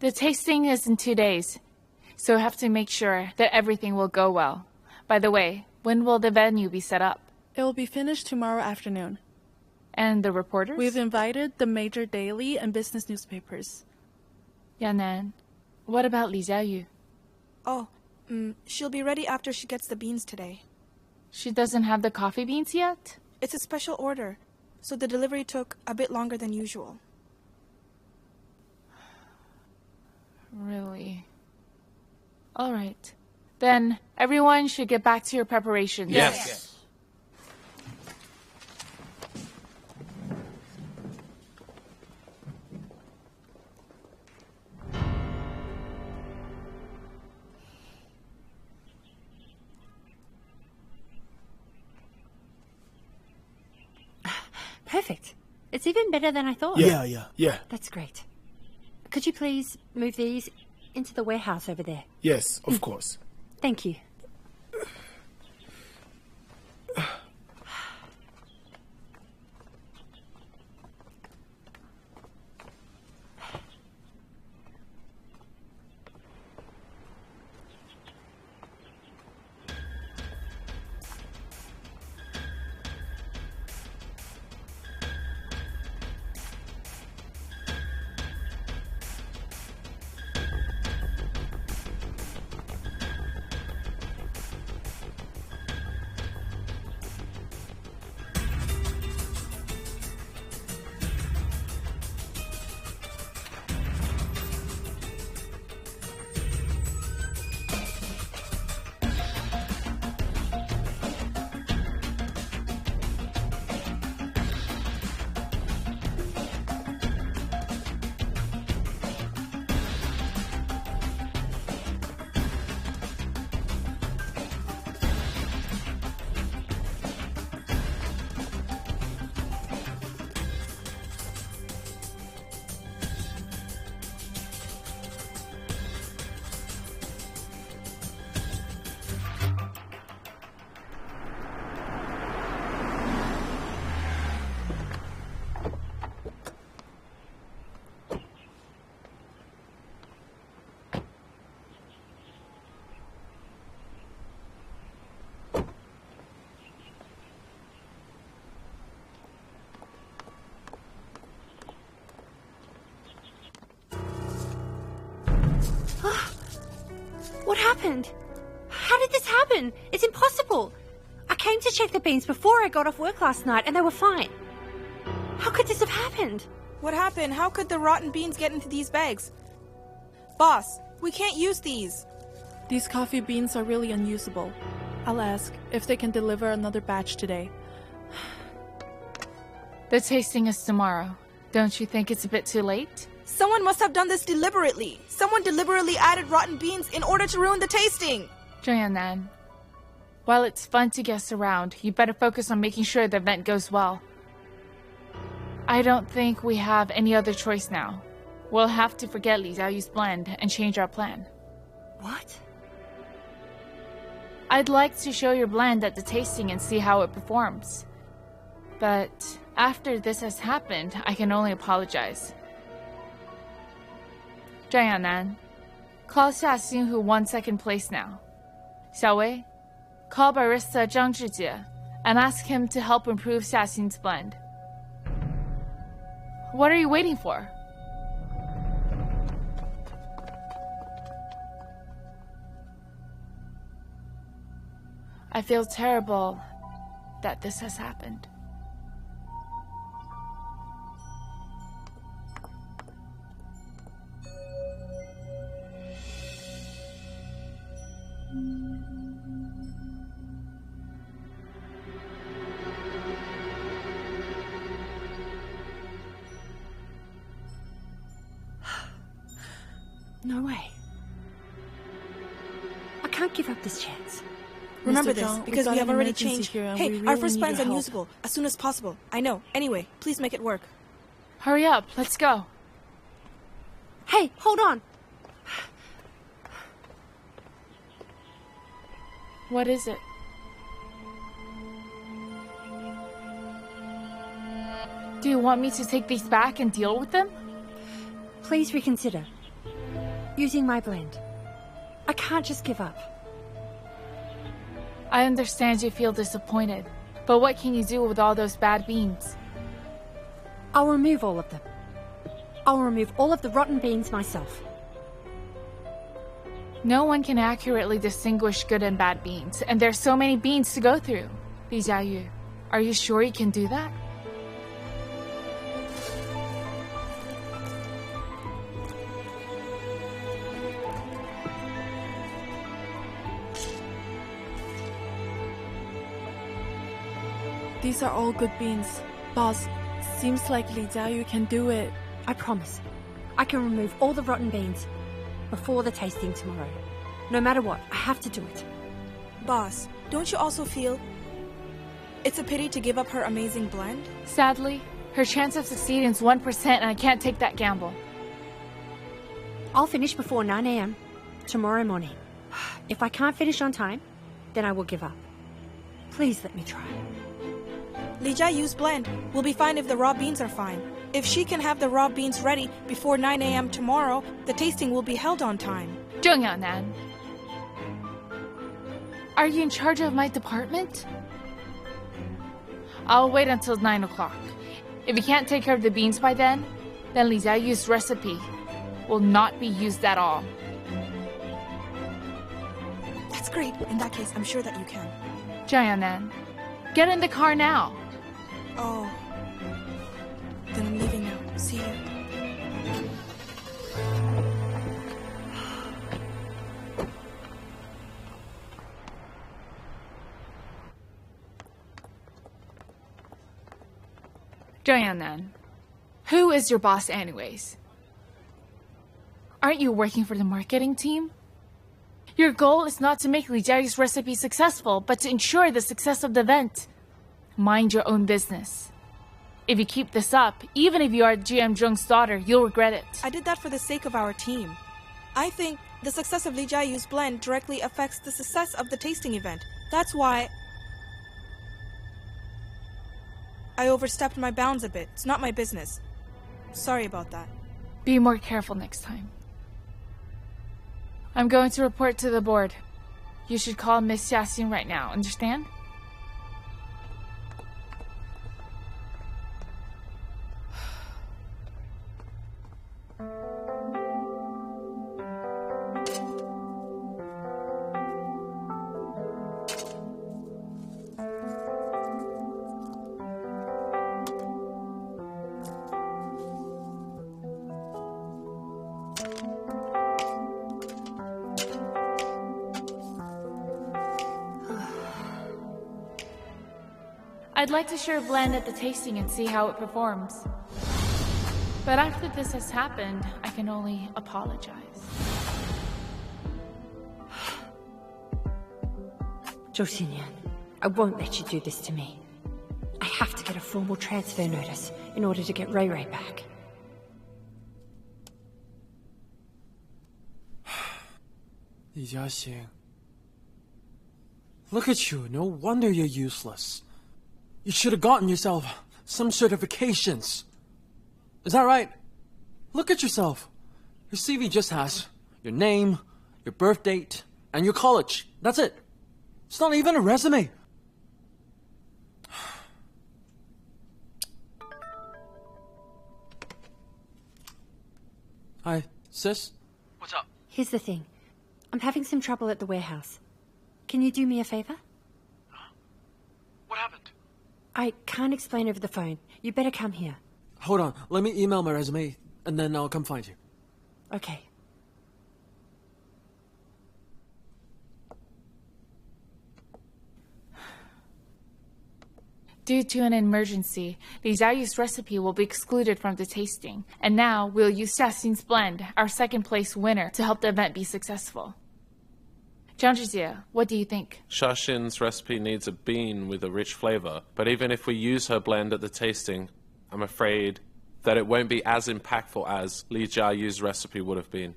The tasting is in 2 days, so I have to make sure that everything will go well. By the way, when will the venue be set up? It will be finished tomorrow afternoon. And the reporters? We've invited the major daily and business newspapers. Yanan, what about Li Jaiyu? Oh, she'll be ready after she gets the beans today. She doesn't have the coffee beans yet? It's a special order, so the delivery took a bit longer than usual. Really? All right. Then everyone should get back to your preparations. Yes. Perfect. It's even better than I thought. Yeah. That's great. Could you please move these into the warehouse over there? Yes, of course. Thank you. What happened? How did this happen? It's impossible. I came to check the beans before I got off work last night and they were fine. How could this have happened? What happened? How could the rotten beans get into these bags? Boss, we can't use these. These coffee beans are really unusable. I'll ask if they can deliver another batch today. The tasting is tomorrow. Don't you think it's a bit too late? Someone must have done this deliberately. Someone deliberately added rotten beans in order to ruin the tasting. Jayanan, While it's fun to guess around, you better focus on making sure the event goes well. I don't think we have any other choice now. We'll have to forget Li Jiayu's blend and change our plan. What? I'd like to show your blend at the tasting and see how it performs. But after this has happened, I can only apologize. Zhang Yanan, call Xia who won second place now. Xiaowei, call barista Zhang Zhijie and ask him to help improve Xia blend. What are you waiting for? I feel terrible that this has happened. No way. I can't give up this chance. Remember Mr. this, Zhang, because we've we got have an already emergency changed. here, and Hey, we our really first need plan's your help. unusable. As soon as possible. I know. Anyway, please make it work. Hurry up, let's go. Hey, hold on. What is it? Do you want me to take these back and deal with them? Please reconsider. Using my blend. I can't just give up. I understand you feel disappointed, but what can you do with all those bad beans? I'll remove all of them. I'll remove all of the rotten beans myself. No one can accurately distinguish good and bad beans, and there's so many beans to go through. Li Jiayu, are you sure you can do that? These are all good beans. Boss, seems like Li Jiayu can do it. I promise. I can remove all the rotten beans before the tasting tomorrow. No matter what, I have to do it. Boss, don't you also feel it's a pity to give up her amazing blend? Sadly, her chance of succeeding is 1% and I can't take that gamble. I'll finish before 9 a.m. tomorrow morning. If I can't finish on time, then I will give up. Please let me try. Li Jiayu's blend will be fine if the raw beans are fine. If she can have the raw beans ready before 9 a.m. tomorrow, the tasting will be held on time. Zheng Yanan, are you in charge of my department? I'll wait until 9 o'clock. If you can't take care of the beans by then Li Jiayu's recipe will not be used at all. That's great. In that case, I'm sure that you can. Zheng Yanan, get in the car now. Oh. Then I'm leaving now. See you. Zheng Yanan, who is your boss anyways? Aren't you working for the marketing team? Your goal is not to make Li Jiayu's recipe successful, but to ensure the success of the event. Mind your own business. If you keep this up, even if you are GM Zheng's daughter, you'll regret it. I did that for the sake of our team. I think the success of Li Jiayu's blend directly affects the success of the tasting event. That's why I overstepped my bounds a bit. It's not my business. Sorry about that. Be more careful next time. I'm going to report to the board. You should call Miss Xia right now, understand? I'd like to share a blend at the tasting and see how it performs. But after this has happened, I can only apologize. Josinian, I won't let you do this to me. I have to get a formal transfer notice in order to get Ray Ray back. Li Jiaxing. Look at you, no wonder you're useless. You should have gotten yourself some certifications. Is that right? Look at yourself. Your CV just has your name, your birth date, and your college. That's it. It's not even a resume. Hi, sis. What's up? Here's the thing. I'm having some trouble at the warehouse. Can you do me a favor? What happened? I can't explain over the phone. You better come here. Hold on. Let me email my resume, and then I'll come find you. Okay. Due to an emergency, the Jaiyu's recipe will be excluded from the tasting, and now we'll use Xiaxin's blend, our second-place winner, to help the event be successful. Zhang Zhijie, what do you think? Xiaxin's recipe needs a bean with a rich flavor, but even if we use her blend at the tasting, I'm afraid that it won't be as impactful as Li Jiayu's recipe would have been.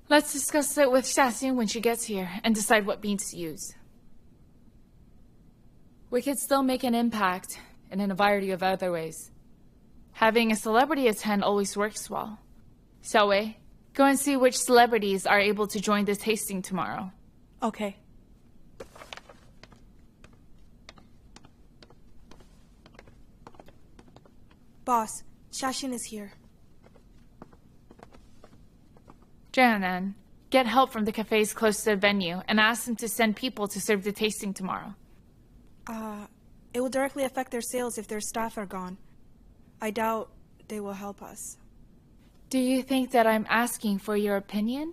Let's discuss it with Xiaxin when she gets here, and decide what beans to use. We could still make an impact in a variety of other ways. Having a celebrity attend always works well. Xiaowei, go and see which celebrities are able to join the tasting tomorrow. Okay. Boss, Xiaxin is here. Jianan, get help from the cafes close to the venue and ask them to send people to serve the tasting tomorrow. It will directly affect their sales if their staff are gone. I doubt they will help us. Do you think that I'm asking for your opinion?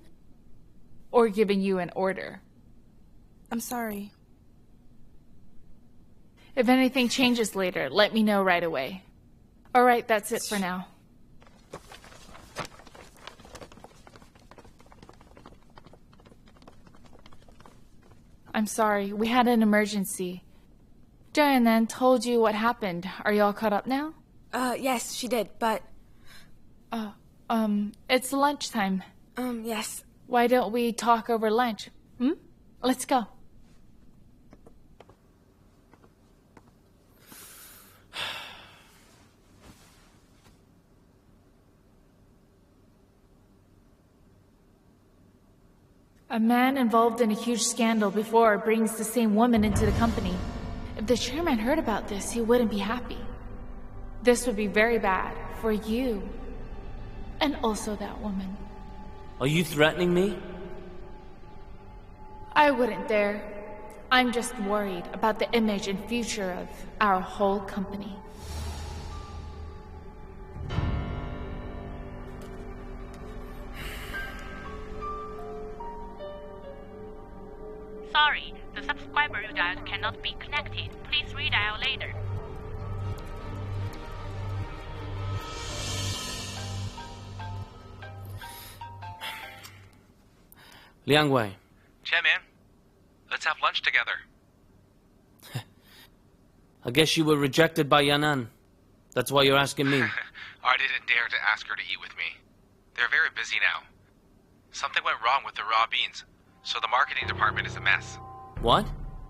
Or giving you an order? I'm sorry. If anything changes later, let me know right away. Alright, that's it for now. I'm sorry, we had an emergency. Jianan told you what happened. Are you all caught up now? Yes, she did, but... It's lunchtime. Yes. Why don't we talk over lunch? Let's go. A man involved in a huge scandal before brings the same woman into the company. If the chairman heard about this, he wouldn't be happy. This would be very bad for you. And also that woman. Are you threatening me? I wouldn't dare. I'm just worried about the image and future of our whole company. Sorry, the subscriber you dialed cannot be connected. Please redial later. Liang Wei. Man, let's have lunch together. I guess you were rejected by Yanan. That's why you're asking me. I didn't dare to ask her to eat with me. They're very busy now. Something went wrong with the raw beans, so the marketing department is a mess. What?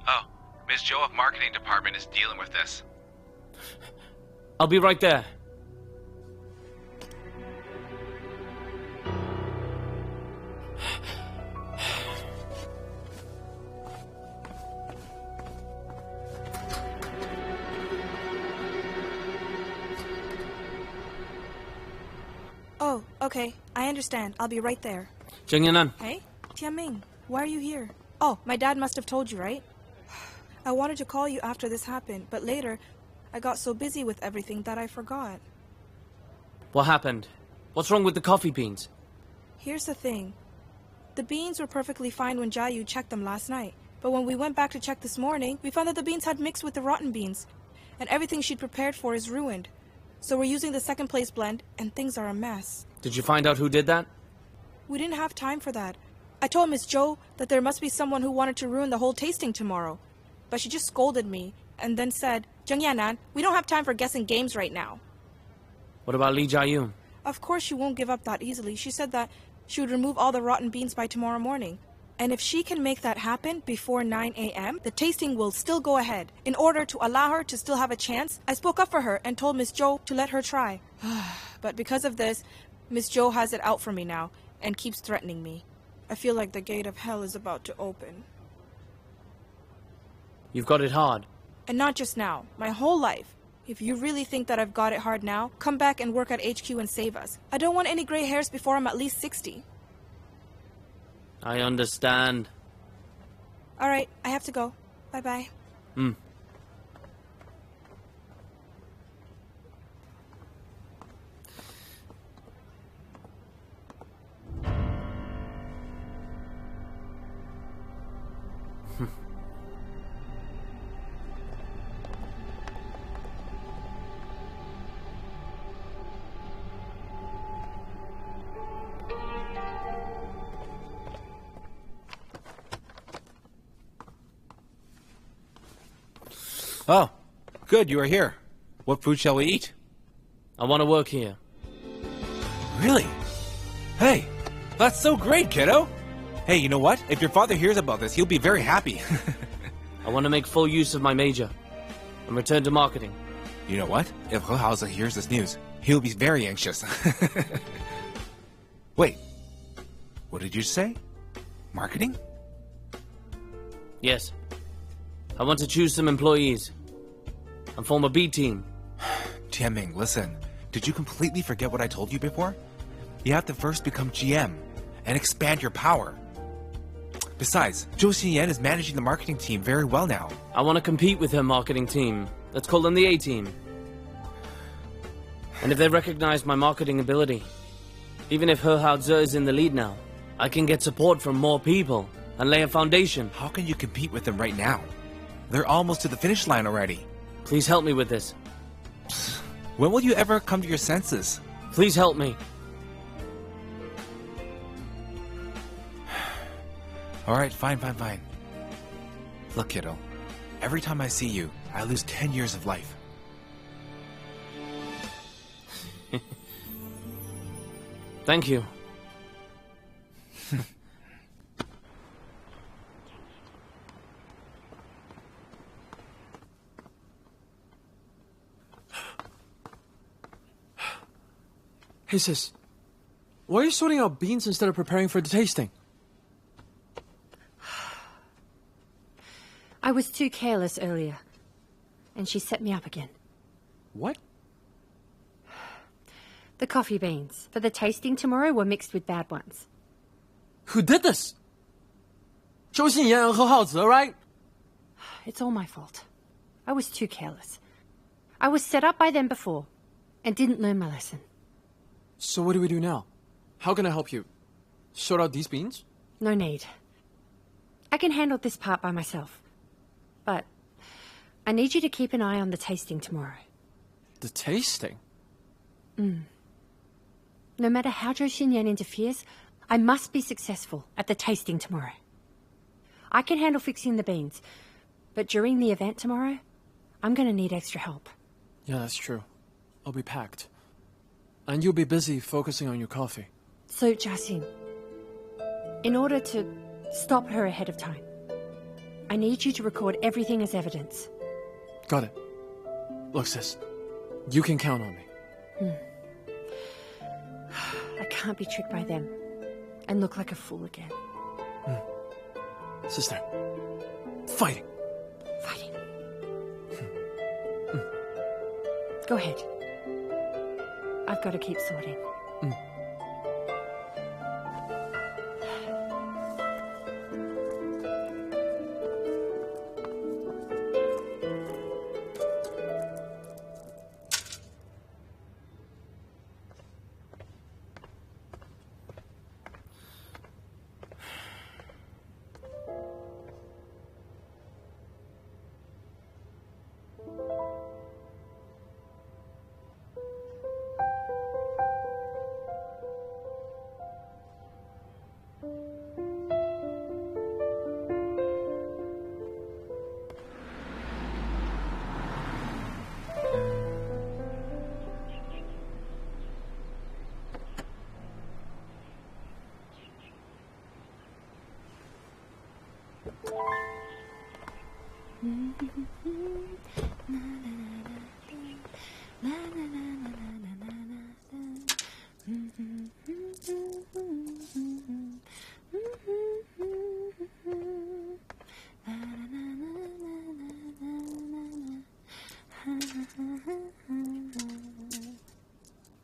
Oh, Ms. Zhou of marketing department is dealing with this. I'll be right there. Oh, okay. I understand. I'll be right there. Zheng Yanan. Hey, Tianming, why are you here? Oh, my dad must have told you, right? I wanted to call you after this happened, but later, I got so busy with everything that I forgot. What happened? What's wrong with the coffee beans? Here's the thing. The beans were perfectly fine when Jaiyu checked them last night. But when we went back to check this morning, we found that the beans had mixed with the rotten beans. And everything she'd prepared for is ruined. So we're using the second place blend, and things are a mess. Did you find out who did that? We didn't have time for that. I told Miss Joe that there must be someone who wanted to ruin the whole tasting tomorrow. But she just scolded me and then said, "Jungyanan, we don't have time for guessing games right now." What about Li Jaiyu? Of course she won't give up that easily. She said that she would remove all the rotten beans by tomorrow morning. And if she can make that happen before 9 a.m., the tasting will still go ahead. In order to allow her to still have a chance, I spoke up for her and told Miss Joe to let her try. But because of this, Miss Joe has it out for me now and keeps threatening me. I feel like the gate of hell is about to open. You've got it hard. And not just now, my whole life. If you really think that I've got it hard now, come back and work at HQ and save us. I don't want any gray hairs before I'm at least 60. I understand. All right, I have to go. Bye-bye. Oh, good, you are here. What food shall we eat? I want to work here. Really? Hey, that's so great, kiddo. Hey, you know what? If your father hears about this, he'll be very happy. I want to make full use of my major and return to marketing. You know what? If Hehauser hears this news, he'll be very anxious. Wait, what did you say? Marketing? Yes. I want to choose some employees and form a B team. Tianming, listen. Did you completely forget what I told you before? You have to first become GM and expand your power. Besides, Zhou Xinyan is managing the marketing team very well now. I want to compete with her marketing team. Let's call them the A team. And if they recognize my marketing ability, even if Hehauser is in the lead now, I can get support from more people and lay a foundation. How can you compete with them right now? They're almost to the finish line already. Please help me with this. When will you ever come to your senses? Please help me. Alright, fine. Look, kiddo. Every time I see you, I lose 10 years of life. Thank you. Hey sis, why are you sorting out beans instead of preparing for the tasting? I was too careless earlier, and she set me up again. What? The coffee beans for the tasting tomorrow were mixed with bad ones. Who did this? Zhou Xinyan and Hehauser, right? It's all my fault. I was too careless. I was set up by them before, and didn't learn my lesson. So what do we do now? How can I help you? Sort out these beans? No need. I can handle this part by myself. But I need you to keep an eye on the tasting tomorrow. The tasting? No matter how Zhou Xinyan interferes, I must be successful at the tasting tomorrow. I can handle fixing the beans, but during the event tomorrow, I'm gonna need extra help. Yeah, that's true. I'll be packed. And you'll be busy focusing on your coffee. So, Jiaxin, in order to stop her ahead of time, I need you to record everything as evidence. Got it. Look, sis, you can count on me. I can't be tricked by them and look like a fool again. Sister, fighting. Fighting. Go ahead. I've got to keep sorting.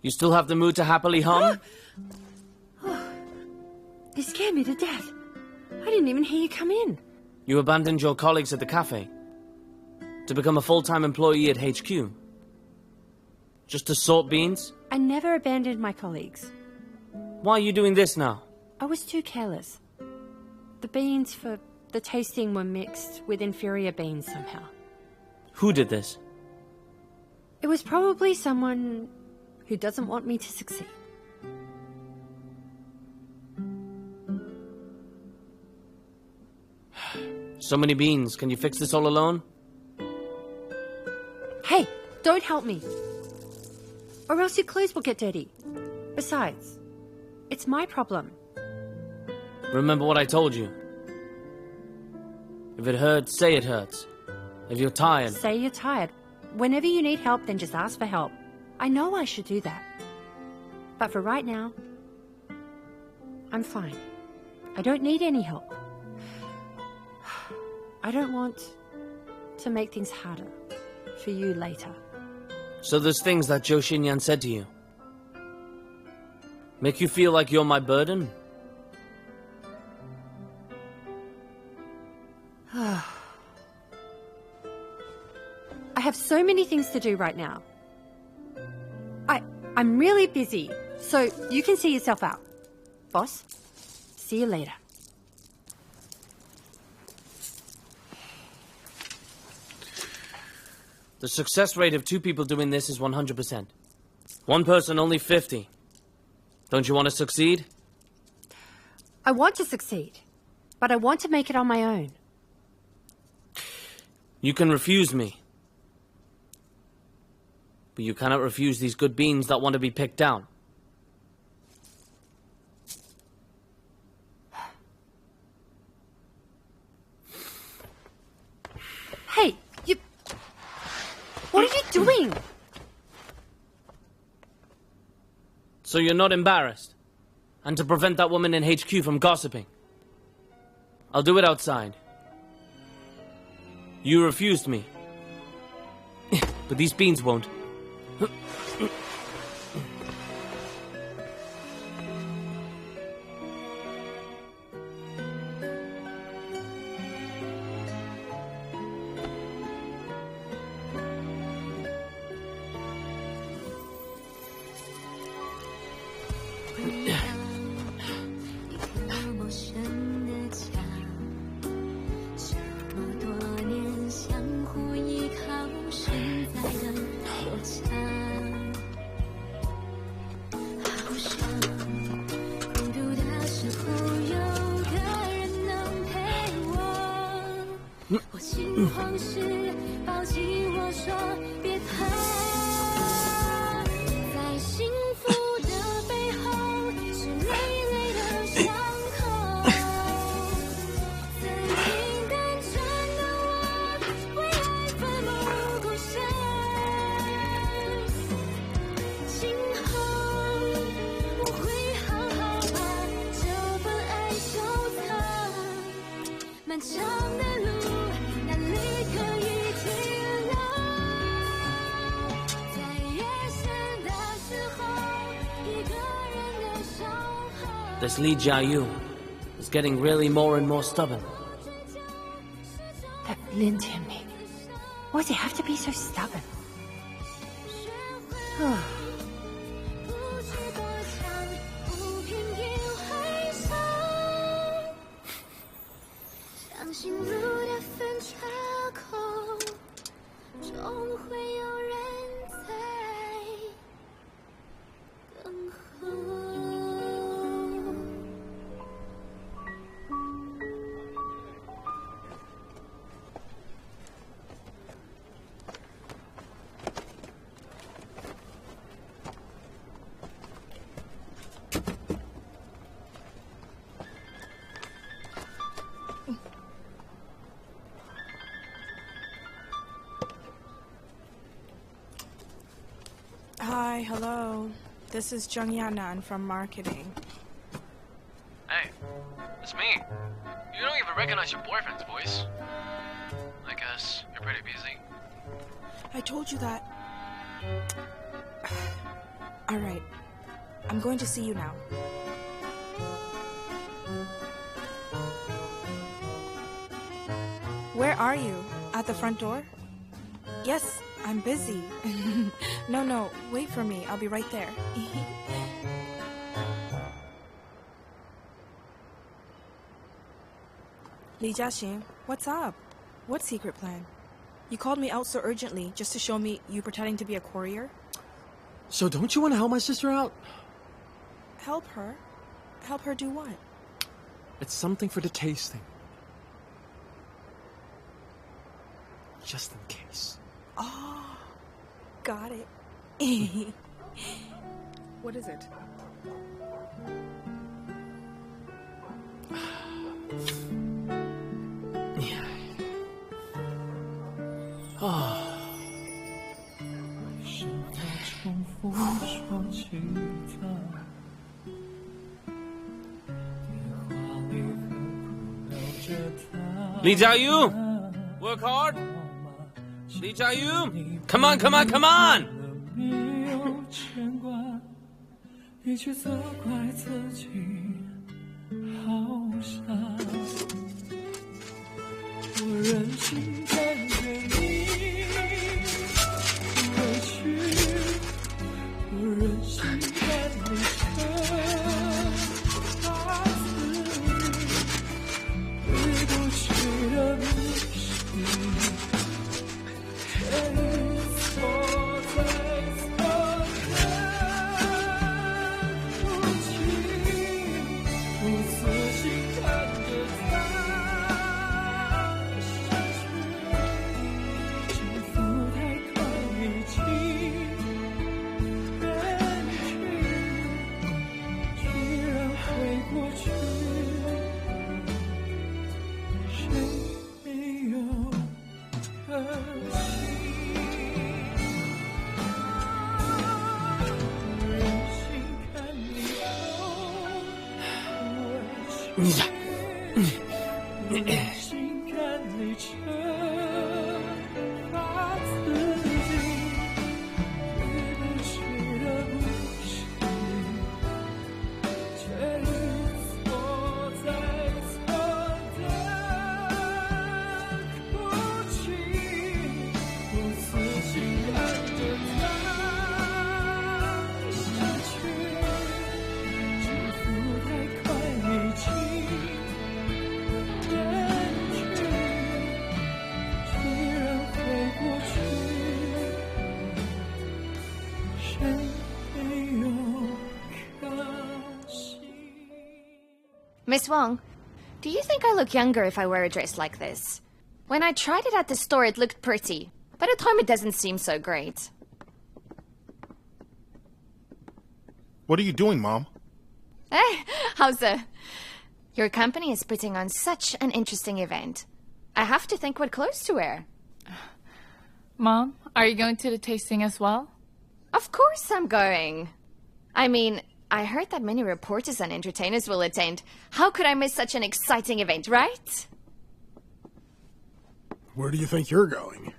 You still have the mood to happily hum? You scared me to death. I didn't even hear you come in. You abandoned your colleagues at the cafe to become a full-time employee at HQ. Just to sort beans? I never abandoned my colleagues. Why are you doing this now? I was too careless. The beans for the tasting were mixed with inferior beans somehow. Who did this? It was probably someone who doesn't want me to succeed. So many beans. Can you fix this all alone? Hey, don't help me. Or else your clothes will get dirty. Besides, it's my problem. Remember what I told you. If it hurts, say it hurts. If you're tired... Say you're tired. Whenever you need help, then just ask for help. I know I should do that. But for right now, I'm fine. I don't need any help. I don't want to make things harder for you later. So those things that Zhou Xinyan said to you make you feel like you're my burden? I have so many things to do right now. I'm really busy, so you can see yourself out. Boss, see you later. The success rate of 2 people doing this is 100%. 1 person, only 50. Don't you want to succeed? I want to succeed, but I want to make it on my own. You can refuse me. But you cannot refuse these good beans that want to be picked down. Hey, you... What are you doing? So you're not embarrassed? And to prevent that woman in HQ from gossiping? I'll do it outside. You refused me. But these beans won't. This Li Jaiyu is getting really more and more stubborn. That Lin Tianming. Why does he have to be so stubborn? Hi, hello. This is Jung Yanan from marketing. Hey, it's me. You don't even recognize your boyfriend's voice. I guess you're pretty busy. I told you that. Alright. I'm going to see you now. Where are you? At the front door? Yes, I'm busy. No, wait for me. I'll be right there. Li Jiaxin, what's up? What secret plan? You called me out so urgently just to show me you pretending to be a courier? So don't you want to help my sister out? Help her? Help her do what? It's something for the tasting. Just in case. Oh, got it. What is it? Li Jaiyu! Work hard! Li Jaiyu! Come on, come on, come on! 你却责怪自己好傻，我任性看着你委屈，我任性看你惩罚自己，对不起的不是。 Miss Wong, do you think I look younger if I wear a dress like this? When I tried it at the store, it looked pretty, but at home it doesn't seem so great. What are you doing, Mom? Hey, Hauser. Your company is putting on such an interesting event. I have to think what clothes to wear. Mom, are you going to the tasting as well? Of course I'm going. I mean, I heard that many reporters and entertainers will attend. How could I miss such an exciting event, right? Where do you think you're going?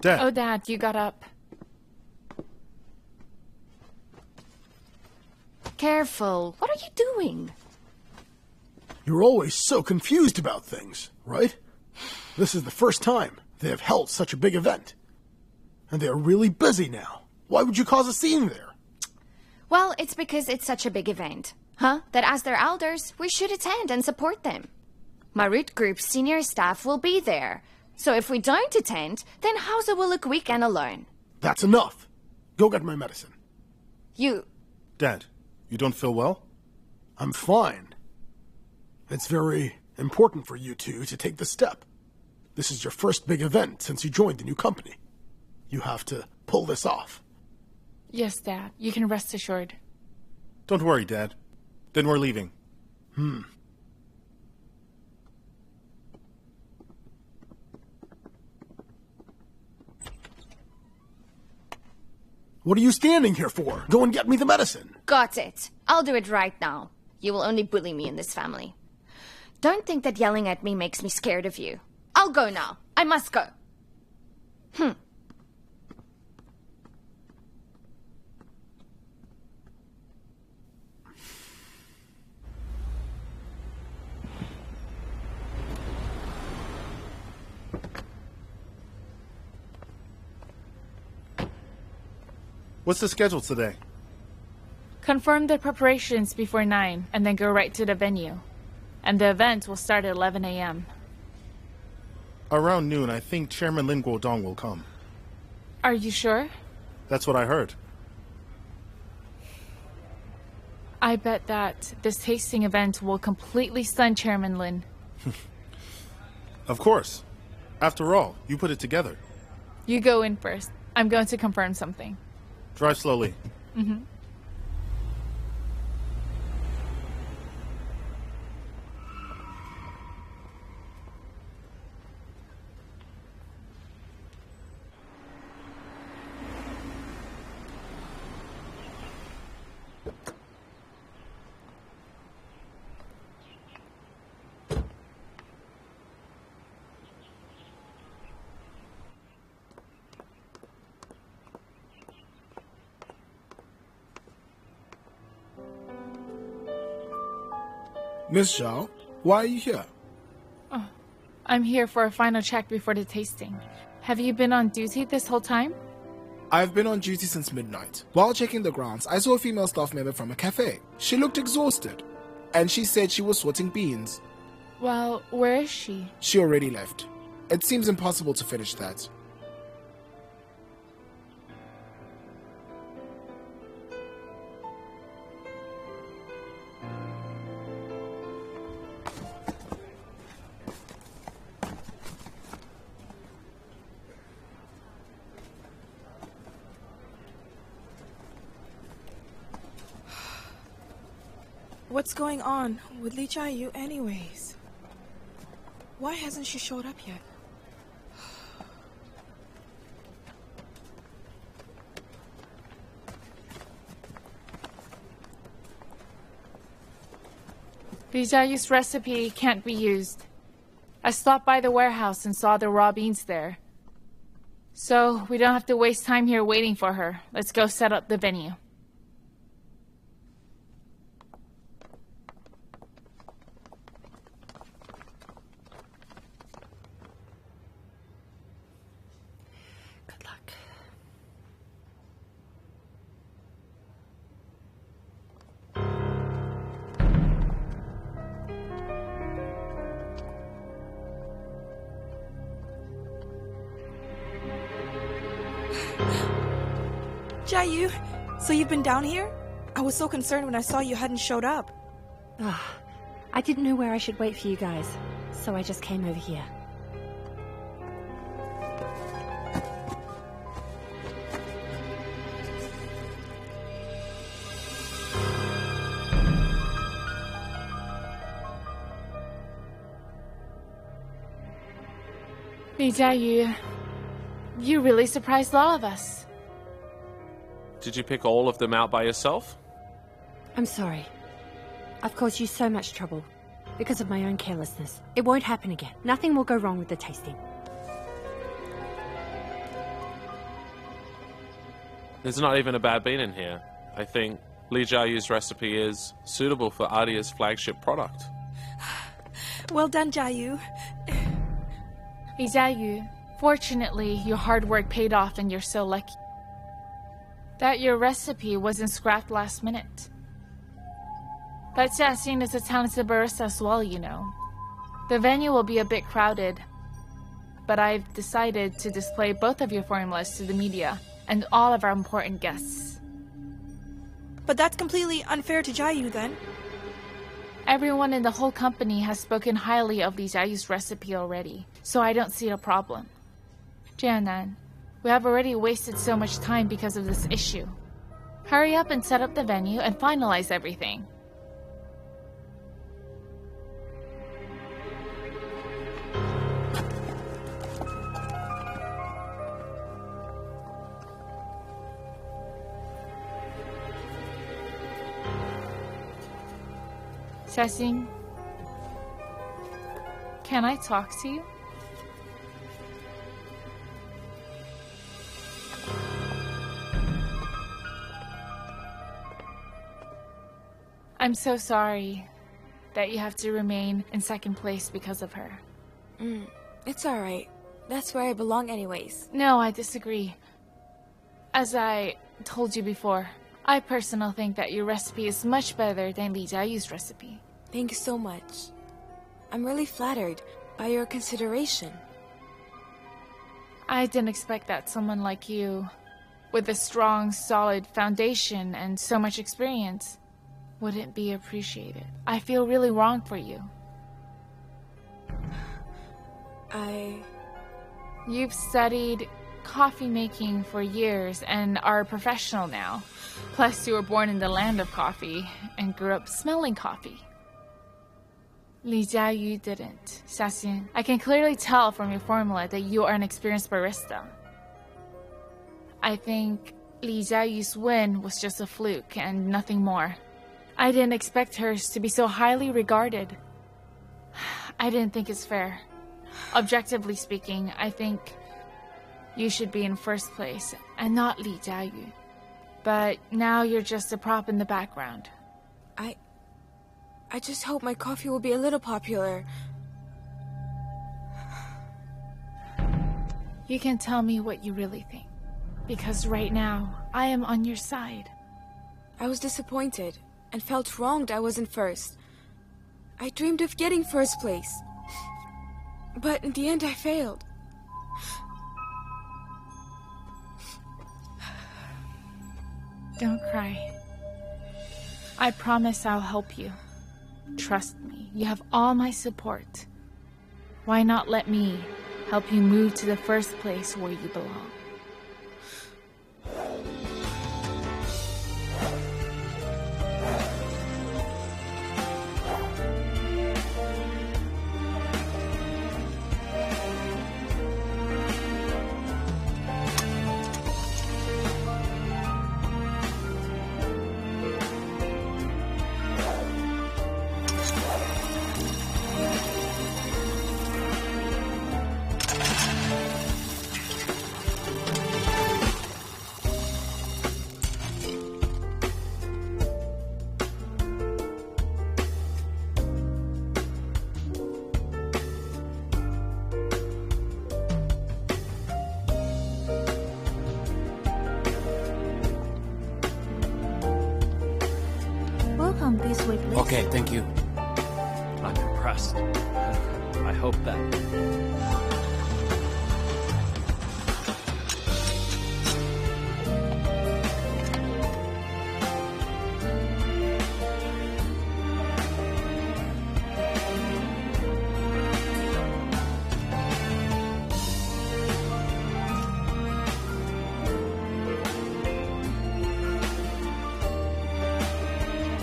Dad. Oh, Dad, you got up. Careful. What are you doing? You're always so confused about things, right? This is the first time they have held such a big event. And they are really busy now. Why would you cause a scene there? Well, it's because it's such a big event, huh? That as their elders, we should attend and support them. My root group's senior staff will be there. So if we don't attend, then Hauser will look weak and alone. That's enough. Go get my medicine. You... Dad, you don't feel well? I'm fine. It's very important for you two to take the step. This is your first big event since you joined the new company. You have to pull this off. Yes, Dad. You can rest assured. Don't worry, Dad. Then we're leaving. What are you standing here for? Go and get me the medicine. Got it. I'll do it right now. You will only bully me in this family. Don't think that yelling at me makes me scared of you. I'll go now. I must go. What's the schedule today? Confirm the preparations before 9 and then go right to the venue. And the event will start at 11 a.m. Around noon, I think Chairman Lin Guodong will come. Are you sure? That's what I heard. I bet that this tasting event will completely stun Chairman Lin. Of course. After all, you put it together. You go in first. I'm going to confirm something. Drive slowly. Mm-hmm. Miss Zhao, why are you here? Oh, I'm here for a final check before the tasting. Have you been on duty this whole time? I've been on duty since midnight. While checking the grounds, I saw a female staff member from a cafe. She looked exhausted, and she said she was sorting beans. Well, where is she? She already left. It seems impossible to finish that. What's going on with Li Jaiyu anyways? Why hasn't she showed up yet? Li Jaiyu's recipe can't be used. I stopped by the warehouse and saw the raw beans there. So we don't have to waste time here waiting for her. Let's go set up the venue. Jaiyu, so you've been down here? I was so concerned when I saw you hadn't showed up. I didn't know where I should wait for you guys, so I just came over here. Li Jaiyu, you really surprised all of us. Did you pick all of them out by yourself? I'm sorry. I've caused you so much trouble because of my own carelessness. It won't happen again. Nothing will go wrong with the tasting. There's not even a bad bean in here. I think Li Jiayu's recipe is suitable for Adia's flagship product. Well done, Jaiyu. Li Jaiyu, fortunately, your hard work paid off and you're so lucky that your recipe wasn't scrapped last minute. But Jiaxin is a talented barista as well, you know. The venue will be a bit crowded, but I've decided to display both of your formulas to the media and all of our important guests. But that's completely unfair to Jaiyu then. Everyone in the whole company has spoken highly of Li Jiayu's recipe already, so I don't see a problem. Jianan, we have already wasted so much time because of this issue. Hurry up and set up the venue and finalize everything. Xiaxing, can I talk to you? I'm so sorry that you have to remain in second place because of her. It's alright. That's where I belong anyways. No, I disagree. As I told you before, I personally think that your recipe is much better than Li Jiayu's recipe. Thank you so much. I'm really flattered by your consideration. I didn't expect that someone like you, with a strong, solid foundation and so much experience, wouldn't be appreciated. I feel really wrong for you. You've studied coffee making for years and are a professional now. Plus, you were born in the land of coffee and grew up smelling coffee. Li Jiayu didn't. Xiaxin, I can clearly tell from your formula that you are an experienced barista. I think Li Jiayu's win was just a fluke and nothing more. I didn't expect hers to be so highly regarded. I didn't think it's fair. Objectively speaking, I think you should be in first place and not Li Jiayu. But now you're just a prop in the background. I just hope my coffee will be a little popular. You can tell me what you really think. Because right now, I am on your side. I was disappointed and felt wronged I wasn't first. I dreamed of getting first place. But in the end, I failed. Don't cry. I promise I'll help you. Trust me, you have all my support. Why not let me help you move to the first place where you belong? This way, please. Okay, thank you. I'm impressed. I hope that...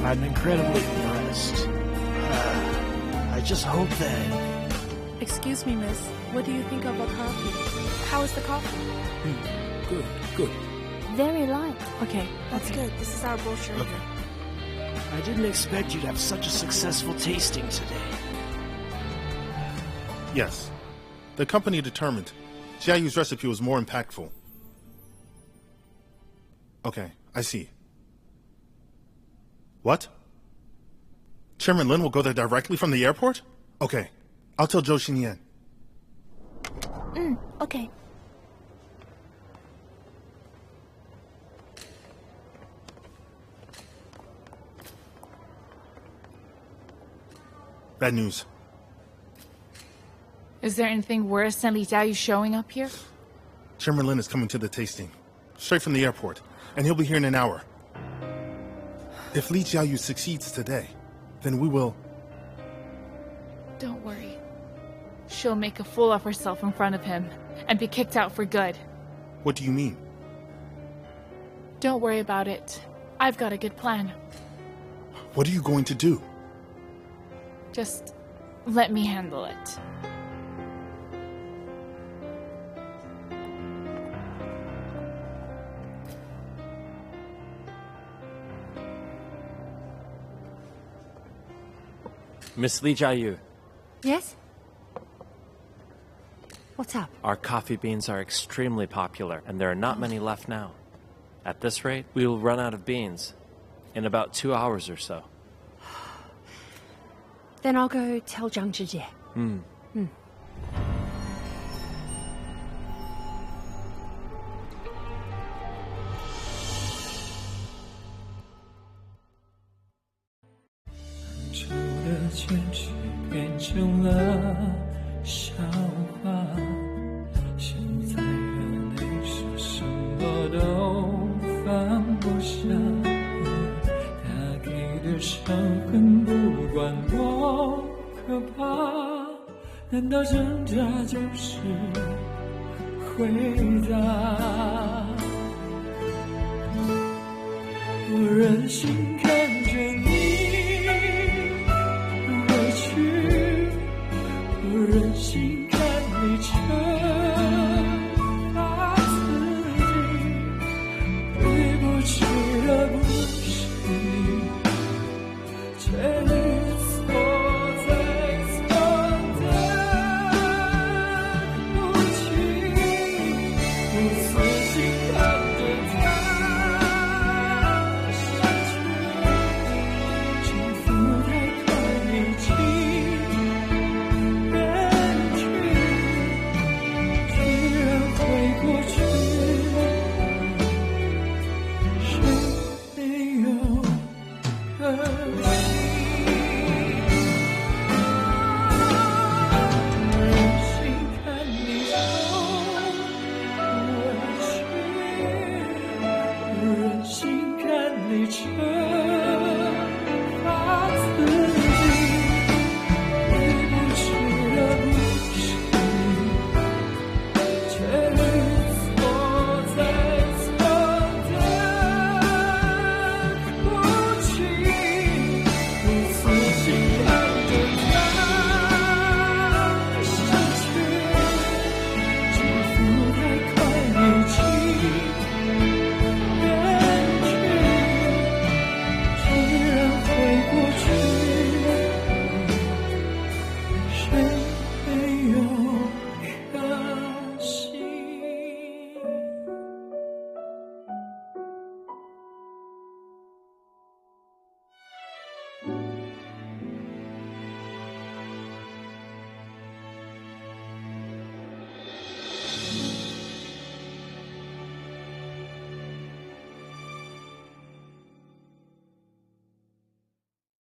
I'm incredibly impressed. I just hope that... Excuse me, miss. What do you think of our coffee? How is the coffee? Good, good. Very light. Okay, That's good. This is our brochure. Okay. I didn't expect you to have such a successful tasting today. Yes. The company determined Jiayu's recipe was more impactful. Okay, I see. What? Chairman Lin will go there directly from the airport? Okay, I'll tell Zhou Xinyan. Okay. Bad news. Is there anything worse than Li Jiayu showing up here? Chairman Lin is coming to the tasting, straight from the airport, and he'll be here in an hour. If Li Jiayu succeeds today, then we will... Don't worry. She'll make a fool of herself in front of him and be kicked out for good. What do you mean? Don't worry about it. I've got a good plan. What are you going to do? Just let me handle it. Miss Li Jaiyu, Yes? What's up? our coffee beans are extremely popular, and there are not many left now. At this rate, we will run out of beans in about 2 hours or so. Then I'll go tell Zhang Zhijie. Hmm. Hmm.坚持变成了笑话，现在的你说什么都放不下，他给的伤痕不管多可怕，难道挣扎就是回答？我忍心看着你我忍心看你沉